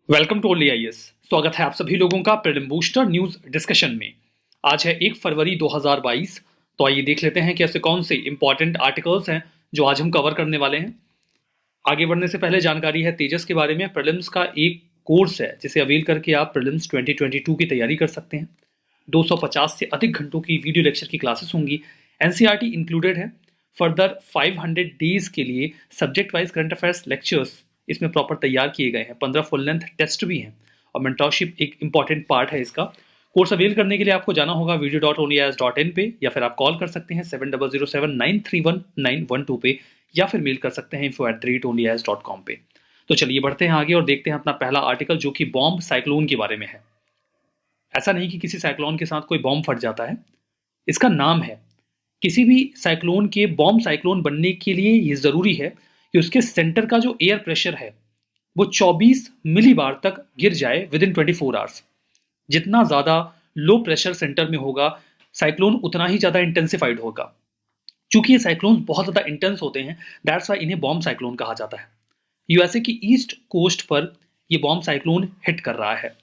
Welcome to only IAS. स्वागत है आप सभी लोगों का प्रीलिम बूस्टर न्यूज डिस्कशन में। आज है 1 फरवरी 2022। तो आइए देख लेते हैं कि ऐसे कौन से इंपॉर्टेंट आर्टिकल्स हैं जो आज हम कवर करने वाले हैं। आगे बढ़ने से पहले जानकारी है तेजस के बारे में। प्रीलिम्स का एक कोर्स है जिसे अवेल करके आप प्रीलिम्स 2022 की तैयारी कर सकते हैं। 250 से अधिक घंटों की वीडियो लेक्चर की क्लासेस होंगी, एनसीईआरटी इंक्लूडेड है। फर्दर 500 डेज के लिए subject wise current affairs lectures इसमें प्रॉपर तैयार किए गए हैं। 15 फुल लेंथ टेस्ट भी हैं और मेंटरशिप एक इंपॉर्टेंट पार्ट है इसका। कोर्स अवेल करने के लिए आपको जाना होगा video.onlyas.in पे, या फिर आप कॉल कर सकते हैं 7007931912 पे, या फिर मेल कर सकते हैं info@onlyas.com पे। तो चलिए बढ़ते हैं आगे और देखते हैं अपना पहला आर्टिकल, जो कि बॉम्ब साइक्लोन के बारे में है। ऐसा नहीं कि किसी साइक्लोन के साथ कोई बॉम्ब फट जाता है, इसका नाम है। किसी भी साइक्लोन के बॉम्ब साइक्लोन बनने के लिए ये जरूरी है कि उसके सेंटर का जो एयर प्रेशर है वो 24 मिलीबार तक गिर जाए विद इन 24 आवर्स। जितना ज्यादा लो प्रेशर सेंटर में होगा, साइक्लोन उतना ही ज्यादा इंटेंसिफाइड होगा। चूंकि ये साइक्लोन बहुत ज्यादा इंटेंस होते हैं, दैट्स वाई इन्हें बॉम्ब साइक्लोन कहा जाता है। यूएसए की ईस्ट कोस्ट पर ये बॉम्ब साइक्लोन हिट कर रहा है,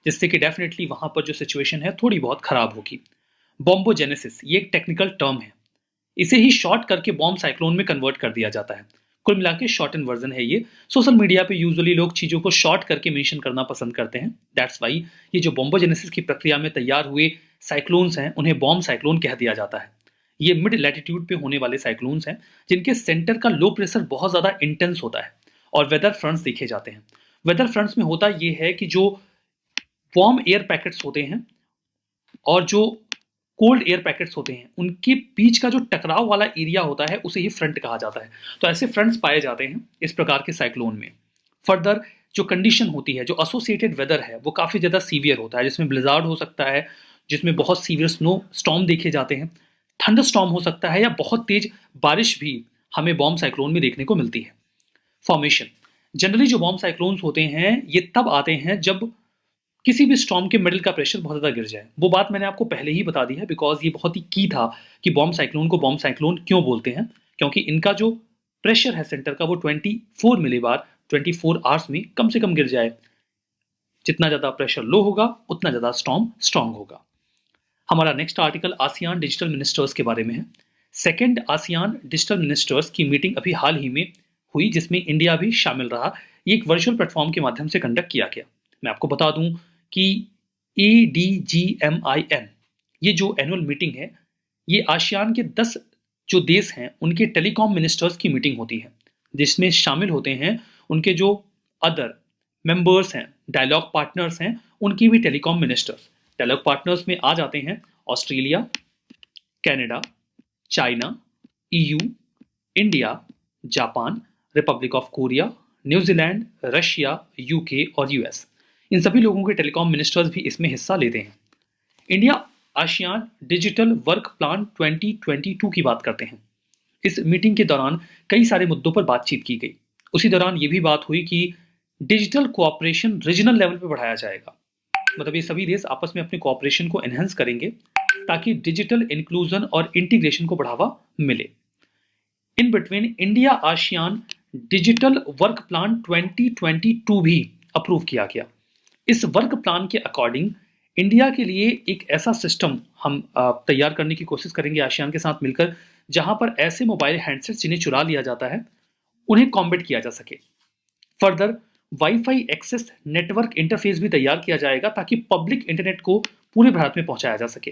जिससे कि डेफिनेटली वहां पर जो सिचुएशन है थोड़ी बहुत खराब होगी। बॉम्बोजेनेसिस ये एक टेक्निकल टर्म है, इसे ही शॉर्ट करके बॉम्ब साइक्लोन में कन्वर्ट कर दिया जाता है। कुल मिला के शॉर्टन वर्जन है ये। सोशल मीडिया पे यूजुअली लोग चीजों को शॉर्ट करके मेंशन करना पसंद करते हैं, दैट्स वाई ये जो बॉम्बोजेनेसिस की प्रक्रिया में तैयार हुए साइक्लोन्स हैं उन्हें बॉम्ब साइक्लोन कह दिया जाता है। ये मिड लैटिट्यूड पे होने वाले साइक्लोन्स हैं जिनके सेंटर का लो प्रेशर बहुत ज्यादा इंटेंस होता है और वेदर फ्रंट्स देखे जाते हैं। वेदर फ्रंट्स में होता ये है कि जो वार्म एयर पैकेट्स होते हैं और जो कोल्ड एयर पैकेट्स होते हैं, उनके बीच का जो टकराव वाला एरिया होता है उसे ही फ्रंट कहा जाता है। तो ऐसे फ्रंट्स पाए जाते हैं इस प्रकार के साइक्लोन में। फर्दर जो कंडीशन होती है, जो एसोसिएटेड वेदर है, वो काफ़ी ज़्यादा सीवियर होता है, जिसमें ब्लिजार्ड हो सकता है, जिसमें बहुत सीवियर स्नो स्टॉर्म देखे जाते हैं, थंडर स्टॉर्म हो सकता है, या बहुत तेज बारिश भी हमें बॉम्ब साइक्लोन में देखने को मिलती है। फॉर्मेशन जनरली जो बॉम्ब साइक्लोन्स होते हैं ये तब आते हैं जब किसी भी स्टॉर्म के मिडिल का प्रेशर बहुत ज़्यादा गिर जाए। वो बात मैंने आपको पहले ही बता दी है, बिकॉज ये बहुत ही की था कि बॉम्ब साइक्लोन को बॉम्ब साइक्लोन क्यों बोलते हैं, क्योंकि इनका जो प्रेशर है सेंटर का वो 24 मिलीबार 24 आवर्स में कम से कम गिर जाए। जितना ज़्यादा प्रेशर लो होगा उतना ज़्यादा स्टॉर्म स्ट्रांग होगा। हमारा next article ASEAN digital ministers के बारे में है। सेकेंड आसियान डिजिटल मिनिस्टर्स की मीटिंग अभी हाल ही में हुई, जिसमें इंडिया भी शामिल रहा। ये एक वर्चुअल प्लेटफॉर्म के माध्यम से कंडक्ट किया गया। मैं आपको बता दूं कि ADGMIN ये जो एनुअल मीटिंग है, ये आसियान के 10 जो देश हैं उनके टेलीकॉम मिनिस्टर्स की मीटिंग होती है, जिसमें शामिल होते हैं उनके जो अदर मेंबर्स हैं, डायलॉग पार्टनर्स हैं, उनकी भी टेलीकॉम मिनिस्टर्स। डायलॉग पार्टनर्स में आ जाते हैं Australia, Canada, China, EU, India, Japan, Republic of Korea, New Zealand, Russia, UK और US। इन सभी लोगों के टेलीकॉम मिनिस्टर्स भी इसमें हिस्सा लेते हैं। India ASEAN digital work plan 2022 की बात करते हैं। इस मीटिंग के दौरान कई सारे मुद्दों पर बातचीत की गई। उसी दौरान ये भी बात हुई कि डिजिटल कोऑपरेशन रीजनल लेवल पर बढ़ाया जाएगा। मतलब ये सभी देश आपस में अपने कोऑपरेशन को एनहेंस करेंगे ताकि डिजिटल इंक्लूजन और इंटीग्रेशन को बढ़ावा मिले। In between India ASEAN digital work plan 2022 भी अप्रूव किया गया। इस वर्क प्लान के अकॉर्डिंग इंडिया के लिए एक ऐसा सिस्टम हम तैयार करने की कोशिश करेंगे आसियान के साथ मिलकर, जहां पर ऐसे मोबाइल हैंडसेट जिन्हें चुरा लिया जाता है उन्हें कॉम्बैट किया जा सके। Further wifi access network interface भी तैयार किया जाएगा ताकि पब्लिक इंटरनेट को पूरे भारत में पहुंचाया जा सके।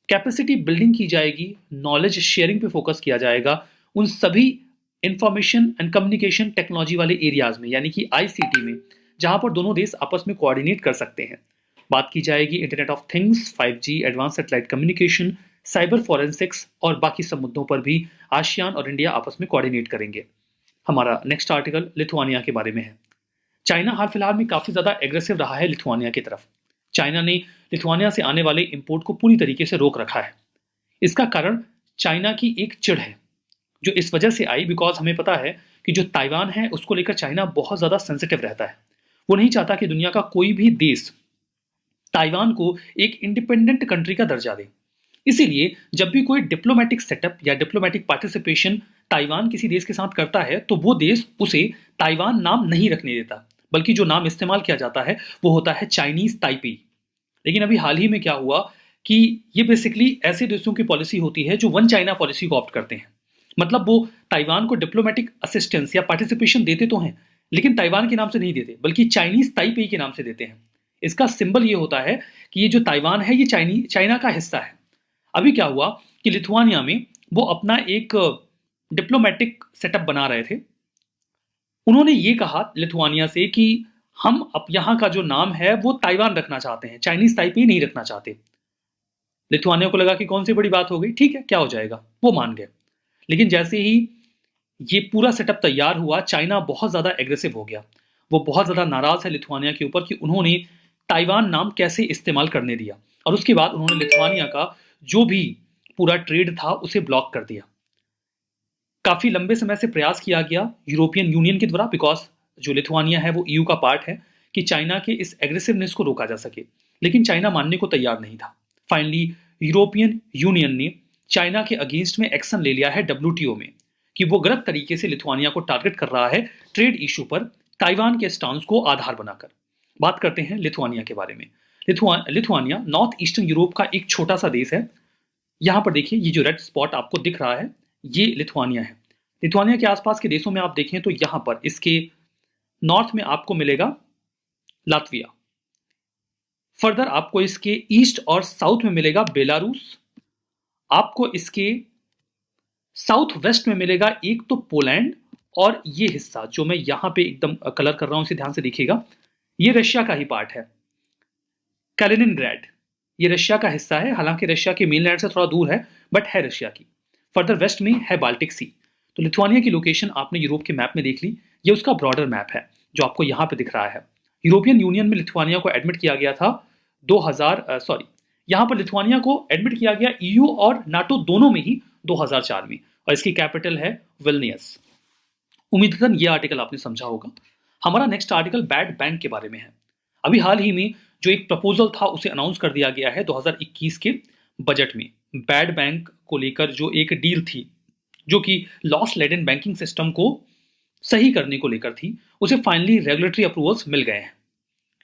कैपेसिटी बिल्डिंग की जाएगी, नॉलेज शेयरिंग पे फोकस किया जाएगा उन सभी इंफॉर्मेशन एंड कम्युनिकेशन टेक्नोलॉजी वाले एरियाज में, यानी कि ICT में, जहां पर दोनों देश आपस में कोऑर्डिनेट कर सकते हैं। बात की जाएगी internet of things, 5G, advance satellite communication, cyber forensics और बाकी सब मुद्दों पर भी आसियान और इंडिया आपस में कोऑर्डिनेट करेंगे। हमारा नेक्स्ट आर्टिकल लिथुआनिया के बारे में है। चाइना हाल फिलहाल में काफी ज्यादा एग्रेसिव रहा है लिथुआनिया की तरफ। चाइना ने लिथुआनिया से आने वाले इंपोर्ट को पूरी तरीके से रोक रखा है। इसका कारण चाइना की एक चिढ़ है, जो इस वजह से आई बिकॉज हमें पता है कि जो ताइवान है उसको लेकर चाइना बहुत ज्यादा सेंसिटिव रहता है। वो नहीं चाहता कि दुनिया का कोई भी देश ताइवान को एक इंडिपेंडेंट कंट्री का दर्जा दे। इसीलिए जब भी कोई डिप्लोमेटिक सेटअप या डिप्लोमेटिक पार्टिसिपेशन ताइवान किसी देश के साथ करता है तो वो देश उसे ताइवान नाम नहीं रखने देता, बल्कि जो नाम इस्तेमाल किया जाता है वो होता है चाइनीज ताइपी। लेकिन अभी हाल ही में क्या हुआ कि ये बेसिकली ऐसे देशों की पॉलिसी होती है जो वन चाइना पॉलिसी को ऑप्ट करते हैं। मतलब वो ताइवान को डिप्लोमेटिक असिस्टेंस या पार्टिसिपेशन देते तो हैं, लेकिन ताइवान के नाम से नहीं देते, बल्कि चाइनीज ताइपी के नाम से देते हैं। इसका सिंबल ये होता है कि ये जो ताइवान है ये चाइना का हिस्सा है। अभी क्या हुआ कि लिथुआनिया में वो अपना एक डिप्लोमेटिक सेटअप बना रहे थे। उन्होंने ये कहा लिथुआनिया से कि हम अब यहाँ का जो नाम है वो ताइवान रखना चाहते हैं, चाइनीज ताइपी नहीं रखना चाहते। लिथुआनिया को लगा कि कौन सी बड़ी बात हो गई, ठीक है क्या हो जाएगा, वो मान गए। लेकिन जैसे ही ये पूरा सेटअप तैयार हुआ, चाइना बहुत ज्यादा एग्रेसिव हो गया। वो बहुत ज्यादा नाराज है लिथुआनिया के ऊपर कि उन्होंने ताइवान नाम कैसे इस्तेमाल करने दिया, और उसके बाद उन्होंने लिथुआनिया का जो भी पूरा ट्रेड था उसे ब्लॉक कर दिया। काफी लंबे समय से प्रयास किया गया यूरोपियन यूनियन के द्वारा, बिकॉज जो लिथुआनिया है वो ईयू का पार्ट है, कि चाइना के इस एग्रेसिवनेस को रोका जा सके, लेकिन चाइना मानने को तैयार नहीं था। फाइनली यूरोपियन यूनियन ने चाइना के अगेंस्ट में एक्शन ले लिया है डब्ल्यूटीओ में कि वो गलत तरीके से लिथुआनिया को टारगेट कर रहा है ट्रेड इशू पर, ताइवान के स्टांस को आधार बनाकर। बात करते हैं लिथुआनिया के बारे में। लिथुआनिया नॉर्थ ईस्टर्न यूरोप का एक छोटा सा देश है। यहां पर देखिए ये जो रेड स्पॉट आपको दिख रहा है ये लिथुआनिया है। लिथुआनिया के आसपास के देशों में आप देखें तो यहां पर इसके नॉर्थ में आपको मिलेगा लातविया, फर्दर आपको इसके ईस्ट और साउथ में मिलेगा बेलारूस, आपको इसके साउथ वेस्ट में मिलेगा एक तो पोलैंड, और ये हिस्सा जो मैं यहां पे एकदम कलर कर रहा हूं इसे ध्यान से देखिएगा, ये रशिया का ही पार्ट है, कैलिनिनग्रैड। ये रशिया का हिस्सा है, हालांकि रशिया के मेनलैंड से थोड़ा दूर है, बट है रशिया की। फर्दर वेस्ट में है बाल्टिक सी। तो लिथुआनिया की लोकेशन आपने यूरोप के मैप में देख ली, ये उसका ब्रॉडर मैप है जो आपको यहां पे दिख रहा है। यूरोपियन यूनियन में लिथुआनिया को एडमिट किया गया था 2000 सॉरी यहां पर लिथुआनिया को एडमिट किया गया ईयू और नाटो दोनों में ही 2004 में, और इसकी कैपिटल है विल्नियस। उम्मीदन ये आर्टिकल आपने समझा होगा। हमारा नेक्स्ट आर्टिकल बैड बैंक के बारे में है। अभी हाल ही में जो एक प्रपोजल था उसे अनाउंस कर दिया गया है 2021 के बजट में। बैड बैंक को लेकर जो एक डील थी जो कि लॉस लेडन बैंकिंग सिस्टम को सही करने को लेकर थी, उसे फाइनली रेगुलेटरी अप्रूवल्स मिल गए हैं।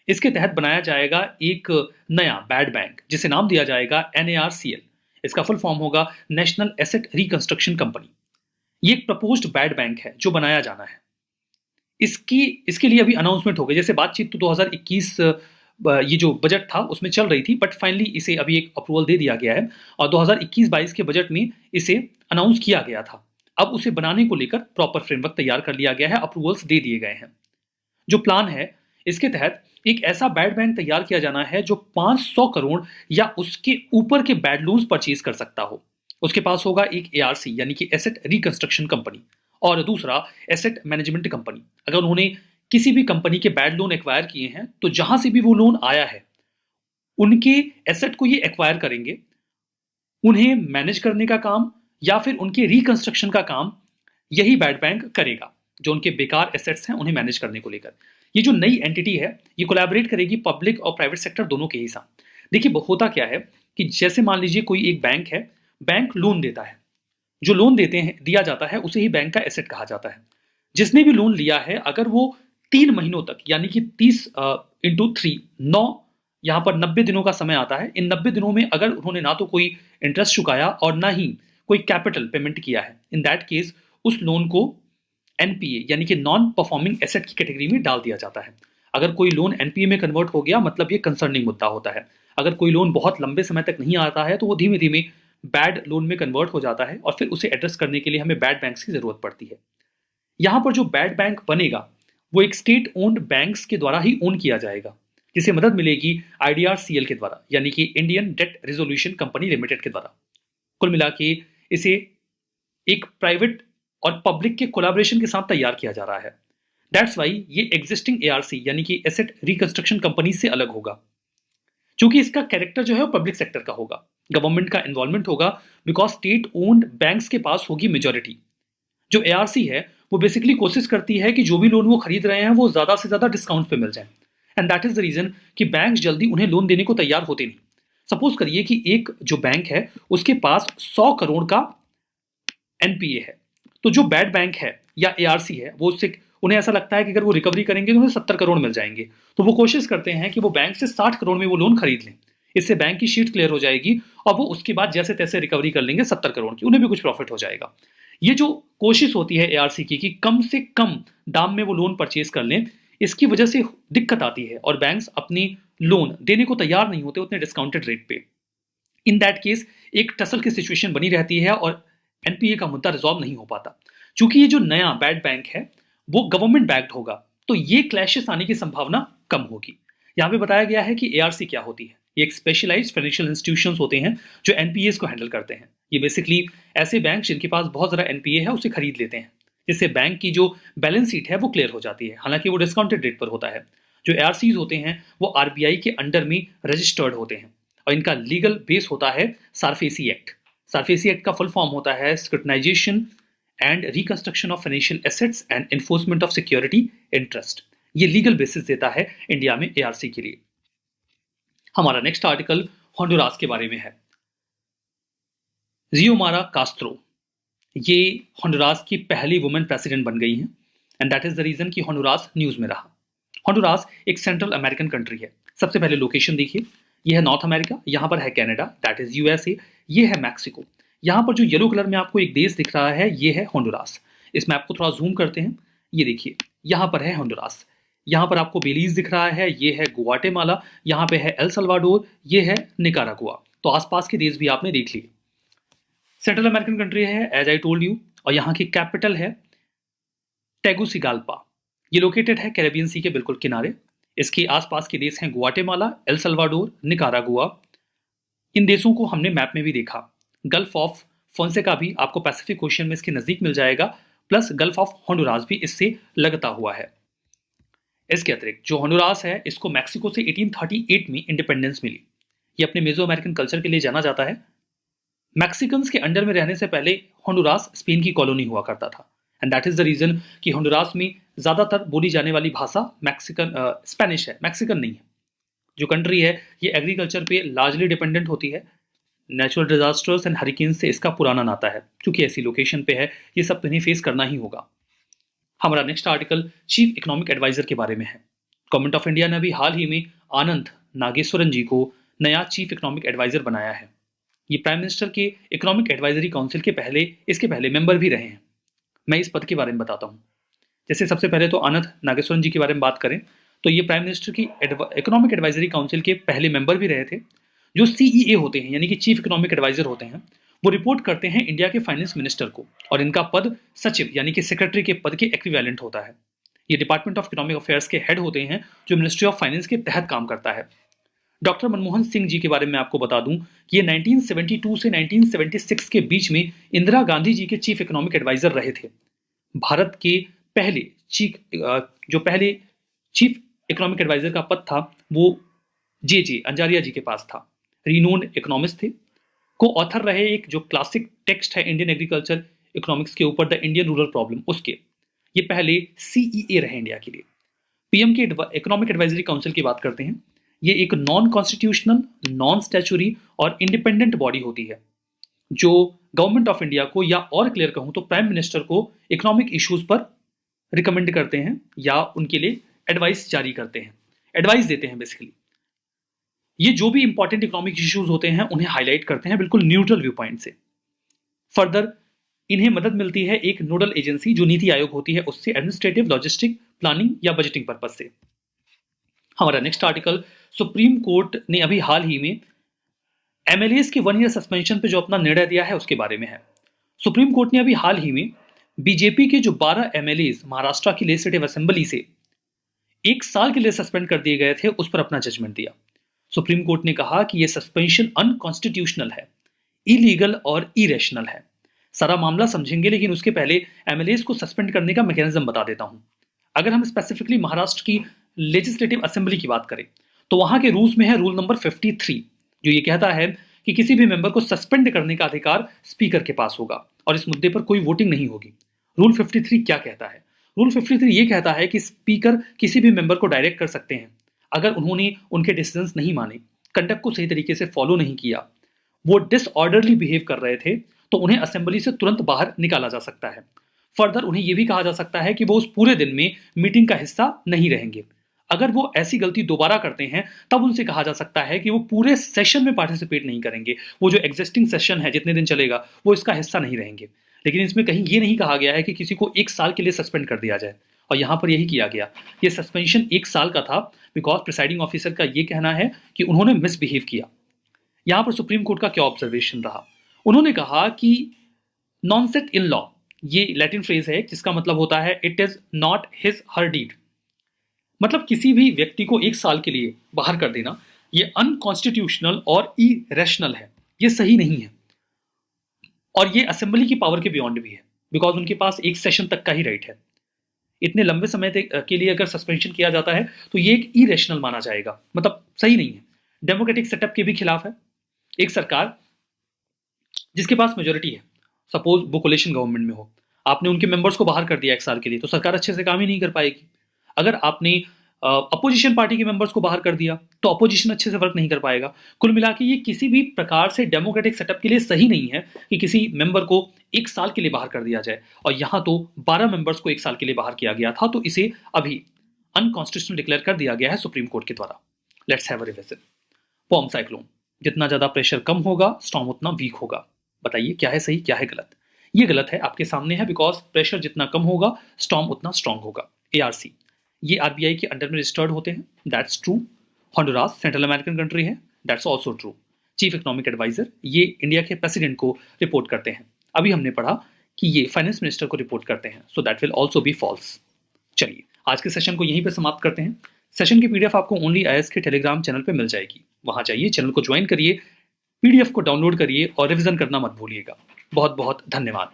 इसके तहत बनाया जाएगा एक नया बैड बैंक जिसे नाम दिया जाएगा NARCL। इसका फुल फॉर्म होगा नेशनल एसेट रिकंस्ट्रक्शन कंपनी। ये एक प्रपोज्ड बैड बैंक है जो बनाया जाना है। इसके लिए अभी अनाउंसमेंट हो गई, जैसे बातचीत तो 2021 ये जो बजट था उसमें चल रही थी, बट फाइनली इसे अभी एक अप्रूवल दे दिया गया है और 2021-22 के बजट में इसे अनाउंस किया गया था। अब उसे बनाने को लेकर प्रॉपर फ्रेमवर्क तैयार कर लिया गया है, अप्रूवल्स दे दिए गए हैं। जो प्लान है इसके तहत एक ऐसा बैड बैंक तैयार किया जाना है जो 500 करोड़ या उसके ऊपर के बैड लोन्स परचेज कर सकता हो। उसके पास होगा एक ARC यानी कि एसेट रिकंस्ट्रक्शन कंपनी, और दूसरा एसेट मैनेजमेंट कंपनी। अगर उन्होंने किसी भी कंपनी के बैड लोन एक्वायर किए हैं तो जहां से भी वो लोन आया है उनके एसेट को ये एक्वायर करेंगे, उन्हें मैनेज करने का काम या फिर उनके रिकंस्ट्रक्शन का काम यही बैड बैंक करेगा, जो उनके बेकार एसेट्स हैं उन्हें मैनेज करने को लेकर। ये जो नई एंटिटी है ये कोलैबोरेट करेगी पब्लिक और प्राइवेट सेक्टर दोनों के ही साथ। देखिए होता क्या है कि जैसे मान लीजिए कोई एक बैंक है, बैंक लोन देता है, जो लोन दिया जाता है उसे ही बैंक का एसेट कहा जाता है। जिसने भी लोन लिया है अगर वो 3 महीनों तक यानी कि 30 × 3 9 यहाँ पर 90 दिनों का समय आता है, इन 90 दिनों में अगर उन्होंने ना तो कोई इंटरेस्ट चुकाया और ना ही कोई कैपिटल पेमेंट किया है, इन दैट केस उस लोन को NPA यानी कि नॉन परफॉर्मिंग एसेट की कैटेगरी में डाल दिया जाता है। अगर कोई लोन NPA में कन्वर्ट हो गया मतलब ये कंसर्निंग मुद्दा होता है। अगर कोई लोन बहुत लंबे समय तक नहीं आता है तो वो धीमे धीमे बैड लोन में कन्वर्ट हो जाता है, और फिर उसे एड्रेस करने के लिए हमें बैड बैंक्स की जरूरत पड़ती है। यहां पर जो बैड बैंक बनेगा वो एक स्टेट ओन्ड बैंक्स के द्वारा ही ओन किया जाएगा, जिसे मदद मिलेगी IDRCL के द्वारा यानी कि Indian debt resolution company limited के द्वारा। कुल मिला के इसे एक प्राइवेट और पब्लिक के कोलैबोरेशन के साथ तैयार किया जा रहा है। दैट्स वाई ये एग्जिस्टिंग ARC यानी कि एसेट रिकंस्ट्रक्शन कंपनी से अलग होगा, क्योंकि इसका कैरेक्टर जो है वो पब्लिक सेक्टर का होगा, गवर्नमेंट का इन्वॉल्वमेंट होगा, बिकॉज स्टेट ओन्ड बैंक्स के पास होगी मेजॉरिटी। जो ARC है वो बेसिकली कोशिश करती है कि जो भी लोन वो खरीद रहे हैं वो ज्यादा से ज्यादा डिस्काउंट पे मिल जाए, and that is the reason कि बैंक जल्दी उन्हें लोन देने को तैयार होते नहीं। सपोज करिए कि एक जो बैंक है उसके पास 100 करोड़ का NPA है, तो जो बैड बैंक है या ARC है वो उससे उन्हें ऐसा लगता है कि अगर वो रिकवरी करेंगे तो उन्हें 70 करोड़ मिल जाएंगे, तो वो कोशिश करते हैं कि वो बैंक से 60 करोड़ में वो लोन खरीद लें। इससे बैंक की शीट क्लियर हो जाएगी और वो उसके बाद जैसे तैसे रिकवरी कर लेंगे 70 करोड़ की, उन्हें भी कुछ प्रॉफिट हो जाएगा। ये जो कोशिश होती है एआरसी की कि कम से कम दाम में वो लोन परचेज कर लें, इसकी वजह से दिक्कत आती है और बैंक्स अपनी लोन देने को तैयार नहीं होते उतने डिस्काउंटेड रेट पे। इन दैट केस एक टसल की सिचुएशन बनी रहती है और एनपीए का मुद्दा रिजॉल्व नहीं हो पाता। चूंकि ये जो नया बैड बैंक है वो गवर्नमेंट बैक्ड होगा, तो ये क्लैशेस आने की संभावना कम होगी। यहाँ पे बताया गया है कि एआरसी क्या होती है। ये एक स्पेशलाइज्ड फाइनेंशियल इंस्टीट्यूशंस होते हैं जो एनपीएस को हैंडल करते हैं। ये बेसिकली ऐसे बैंक जिनके पास बहुत ज़्यादा एनपीए है उसे खरीद लेते हैं, जिससे बैंक की जो बैलेंस शीट है वो क्लियर हो जाती है, हालांकि वो डिस्काउंटेड रेट पर होता है। जो एआरसीज होते हैं वो आरबीआई के अंडर में रजिस्टर्ड होते हैं और इनका लीगल बेस होता है सारफेसी एक्ट। सारफेसी एक्ट का फुल फॉर्म होता है scrutinization and reconstruction of financial assets and enforcement of security interest. ये लीगल बेसिस देता है इंडिया में एआरसी के लिए। हमारा नेक्स्ट आर्टिकल होंडुरास के बारे में है। जियोमारा कास्त्रो ये होंडुरास की पहली वुमेन प्रेसिडेंट बन गई हैं and that is the reason कि होंडुरास न्यूज में रहा। होंडुरास एक सेंट्रल अमेरिकन कंट्री है। सबसे पहले लोकेशन देखिए, ये है नॉर्थ अमेरिका, यहाँ पर है कनाडा दैट इज यूएसए, ये है मैक्सिको। यहाँ पर जो येलो कलर में आपको एक देश दिख रहा है ये है होंडुरास। इस मैप को थोड़ा जूम करते हैं, ये देखिए यहाँ पर है होंडुरास। यहाँ पर आपको बेलीज दिख रहा है, ये है गुआटेमाला, यहाँ पे है एल सल्वाडोर, ये है निकारागुआ। तो आसपास के देश भी आपने देख लिए। सेंट्रल अमेरिकन कंट्री है एज आई टोल्ड यू, और यहाँ की कैपिटल है टेगुसिगाल्पा। ये लोकेटेड है कैरेबियन सी के बिल्कुल किनारे। इसके आसपास के देश हैं गुआटेमाला, एल सल्वाडोर, निकारागुआ। इन देशों को हमने मैप में भी देखा। गल्फ ऑफ फोंसेका भी आपको पैसिफिक ओशियन में इसके नजदीक मिल जाएगा, प्लस गल्फ ऑफ होंडुरास भी इससे लगता हुआ है। इसके अतिरिक्त जो होंडुरास है इसको मैक्सिको से 1838 में इंडिपेंडेंस मिली। ये अपने मेजो अमेरिकन कल्चर के लिए जाना जाता है। मैक्सिकन्स के अंडर में रहने से पहले होंडुरास स्पेन की कॉलोनी हुआ करता था and that is the reason कि होंडुरास में ज्यादातर बोली जाने वाली भाषा मैक्सिकन स्पेनिश है, मैक्सिकन नहीं है। जो कंट्री है ये एग्रीकल्चर पे लार्जली डिपेंडेंट होती है। नेचुरल डिजास्टर्स एंड हरिकेन से इसका पुराना नाता है। क्योंकि ऐसी लोकेशन पे है ये सब तो इन्हें फेस करना ही होगा। हमारा next article chief economic adviser के बारे में है। गवर्नमेंट ऑफ इंडिया ने अभी हाल ही में आनंद नागेश्वरन जी को नया चीफ इकोनॉमिक एडवाइजर बनाया है। ये प्राइम मिनिस्टर के इकोनॉमिक एडवाइजरी काउंसिल के इसके पहले मेंबर भी रहे हैं। मैं इस पद के बारे में बताता हूँ। जैसे सबसे पहले तो आनंद नागेश्वरन जी के बारे में बात करें तो ये प्राइम मिनिस्टर की इकोनॉमिक एडवाइजरी काउंसिल के पहले मेंबर भी रहे थे। जो सीईए होते हैं यानी कि चीफ इकोनॉमिक एडवाइजर होते हैं वो रिपोर्ट करते हैं इंडिया के फाइनेंस मिनिस्टर को, और इनका पद सचिव यानी कि सेक्रेटरी के पद के इक्विवेलेंट होता है। ये डिपार्टमेंट ऑफ इकोनॉमिक अफेयर्स के हेड होते हैं जो मिनिस्ट्री ऑफ फाइनेंस के तहत काम करता है। डॉक्टर मनमोहन सिंह जी के बारे में आपको बता दूं कि ये 1972 से 1976 के बीच में इंदिरा गांधी जी के चीफ इकोनॉमिक एडवाइजर रहे थे। भारत के पहले चीफ इकोनॉमिक एडवाइजर का पद था वो जे अंजारिया जी के पास था। रिनोन्ड इकोनॉमिस्ट थे। को ऑथर रहे एक जो क्लासिक टेक्स्ट है इंडियन एग्रीकल्चर इकोनॉमिक्स के ऊपर, द इंडियन रूरल प्रॉब्लम, उसके ये पहले सीईए रहे इंडिया के लिए। पीएम के इकोनॉमिक एडवाइजरी काउंसिल की बात करते हैं। ये एक नॉन कॉन्स्टिट्यूशनल, नॉन स्टैचुरी और इंडिपेंडेंट बॉडी होती है जो गवर्नमेंट ऑफ इंडिया को, या और क्लियर कहूं तो प्राइम मिनिस्टर को इकोनॉमिक इश्यूज पर रिकमेंड करते हैं या उनके लिए एडवाइस जारी करते हैं, एडवाइस देते हैं बेसिकली। ये जो भी इंपॉर्टेंट इकोनॉमिक इश्यूज होते हैं उन्हें हाईलाइट करते हैं बिल्कुल न्यूट्रल व्यू पॉइंट से। फर्दर इन्हें मदद मिलती है एक नोडल एजेंसी जो नीति आयोग होती है उससे, एडमिनिस्ट्रेटिव, लॉजिस्टिक, प्लानिंग या बजटिंग पर्पज से। हमारा नेक्स्ट आर्टिकल सुप्रीम कोर्ट ने अभी हाल ही में एमएलएस के 1 ईयर सस्पेंशन पे जो अपना निर्णय दिया है उसके बारे में है। सुप्रीम कोर्ट ने अभी हाल ही में बीजेपी के जो 12 एमएलएस महाराष्ट्र की लेजिस्लेटिव असेंबली से 1 साल के लिए सस्पेंड कर दिए गए थे उस पर अपना जजमेंट दिया। सुप्रीम कोर्ट ने कहा कि यह सस्पेंशन अनकॉन्स्टिट्यूशनल है, इलीगल और इरेशनल है। सारा मामला समझेंगे लेकिन उसके पहले एमएलएस को सस्पेंड करने का मैकेनिज्म बता देता हूं। अगर हम स्पेसिफिकली महाराष्ट्र की लेजिस्लेटिव असेंबली की बात करें तो वहां के रूल्स में है रूल नंबर 53 जो ये कहता है कि किसी भी मेंबर को सस्पेंड करने का अधिकार स्पीकर के पास होगा और इस मुद्दे पर कोई वोटिंग नहीं होगी। रूल 53 क्या कहता है? रूल 53 ये कहता है कि स्पीकर किसी भी मेंबर को डायरेक्ट कर सकते हैं अगर उन्होंने उनके डिसीजंस नहीं माने, कंडक्ट को सही तरीके से फॉलो नहीं किया, वो डिसऑर्डरली बिहेव कर रहे थे, तो उन्हें असेंबली से तुरंत बाहर निकाला जा सकता है। फर्दर उन्हें यह भी कहा जा सकता है कि वो उस पूरे दिन में मीटिंग का हिस्सा नहीं रहेंगे। अगर वो ऐसी गलती दोबारा करते हैं तब उनसे कहा जा सकता है कि वो पूरे सेशन में पार्टिसिपेट नहीं करेंगे, वो जो एग्जिस्टिंग सेशन है जितने दिन चलेगा वो इसका हिस्सा नहीं रहेंगे। लेकिन इसमें कहीं ये नहीं कहा गया है कि किसी को 1 साल के लिए सस्पेंड कर दिया जाए, और यहाँ पर यही किया गया। ये सस्पेंशन 1 साल का था बिकॉज प्रिसाइडिंग ऑफिसर का ये कहना है कि उन्होंने मिसबिहेव किया। यहाँ पर सुप्रीम कोर्ट का क्या ऑब्जर्वेशन रहा, उन्होंने कहा कि नॉन सेट इन लॉ, ये लैटिन फ्रेज है जिसका मतलब होता है it is not his her deed, मतलब किसी भी व्यक्ति को 1 साल के लिए बाहर कर देना ये अनकॉन्स्टिट्यूशनल और इरेशनल है, ये सही नहीं है, और ये असेंबली की पावर के बियॉन्ड भी है बिकॉज उनके पास एक सेशन तक का ही राइट है। इतने लंबे समय के लिए अगर सस्पेंशन किया जाता है तो ये एक इरेशनल माना जाएगा, मतलब सही नहीं है, डेमोक्रेटिक सेटअप के भी खिलाफ है। एक सरकार जिसके पास मेजोरिटी है, सपोज वो कोलिशन गवर्नमेंट में हो, आपने उनके मेंबर्स को बाहर कर दिया 1 साल के लिए, तो सरकार अच्छे से काम ही नहीं कर पाएगी। अगर आपने अपोजिशन पार्टी के मेंबर्स को बाहर कर दिया तो अपोजिशन अच्छे से वर्क नहीं कर पाएगा। कुल मिला के ये किसी भी प्रकार से डेमोक्रेटिक सेटअप के लिए सही नहीं है कि किसी मेंबर को 1 साल के लिए बाहर कर दिया जाए, और यहाँ तो 12 मेंबर्स को 1 साल के लिए बाहर किया गया था, तो इसे अभी अनकॉन्स्टिट्यूशनल डिक्लेयर कर दिया गया है सुप्रीम कोर्ट के द्वारा। Let's have a revision. Bomb cyclone, जितना ज्यादा प्रेशर कम होगा स्टॉर्म उतना वीक होगा। बताइए क्या है सही क्या है गलत। ये गलत है, आपके सामने है, बिकॉज प्रेशर जितना कम होगा स्टॉर्म उतना स्ट्रांग होगा। ARC ये RBI के अंडर में रजिस्टर्ड होते हैं, that's true. Honduras Central American country है, that's also true. Chief economic adviser ये इंडिया के प्रेसिडेंट को रिपोर्ट करते हैं। अभी हमने पढ़ा कि ये फाइनेंस मिनिस्टर को रिपोर्ट करते हैं, so that will also be false. चलिए आज के सेशन को यहीं पर समाप्त करते हैं। सेशन की PDF आपको ओनली IAS के टेलीग्राम चैनल पर मिल जाएगी, वहां जाइए, चैनल को ज्वाइन करिए, PDF को डाउनलोड करिए और रिवीजन करना मत भूलिएगा। बहुत बहुत धन्यवाद।